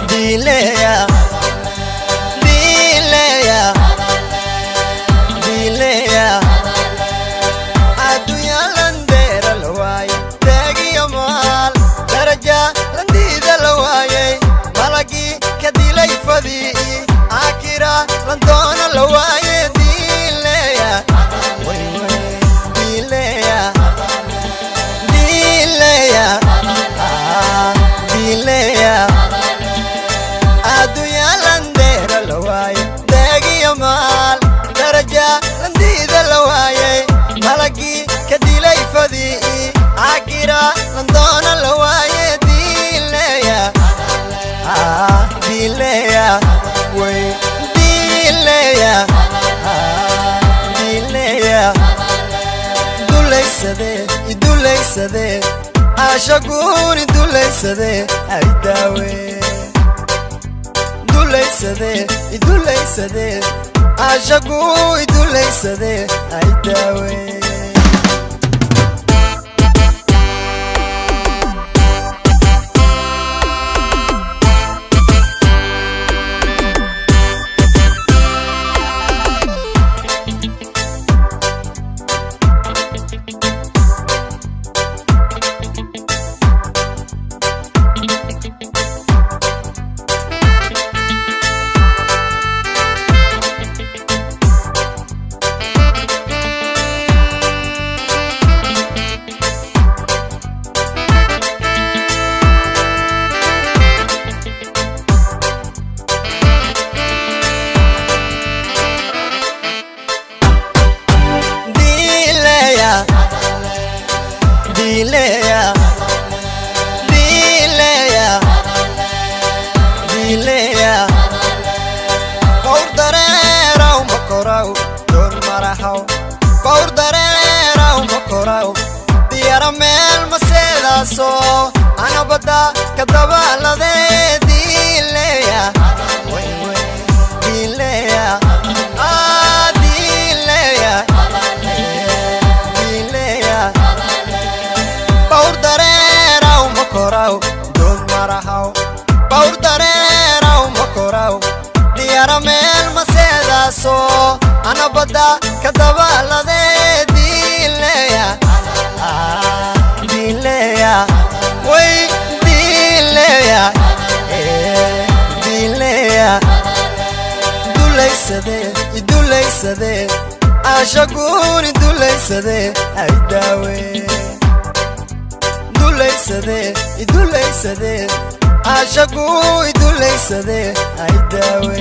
Dilea, dilea, dilea. Adunya landera lawai, tegi amal, daraja landida lawai. Malagi kadila ifadi, akira landona lawai. Dilea, dilea, dilea, dilea. Adunya landera lawai, tegi amal, daraja landida lawai. Malagi kadila ifadi, akira landona lawai. Dilea, dilea, way, dilea, dilea. Duleysade, ashaguni duleysade, ay dawe. Duleysade, ashaguni duleysade, ay dawe. Dilea, dilea, dilea. Kaurdarera umakorau, don marahau. Kaurdarera umakorau, diara mel maseda so. Anabada kadabalade dilea, dilea, dilea, dilea. Kaurdarera umakorau, don marahau. Kaurdarera umakorau, diara mel maseda so. Anabada kadabalade dilea, dilea, way dilea, dilea. Duleysade, ashaguni duleysade, ay dawe. Duleysade, ashaguni duleysade, ay dawe.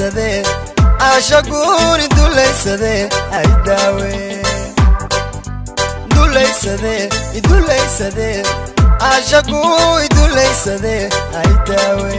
idulaysade caashaguun idulaysade ay daawe idulaysade caashaguun idulaysade ay daawe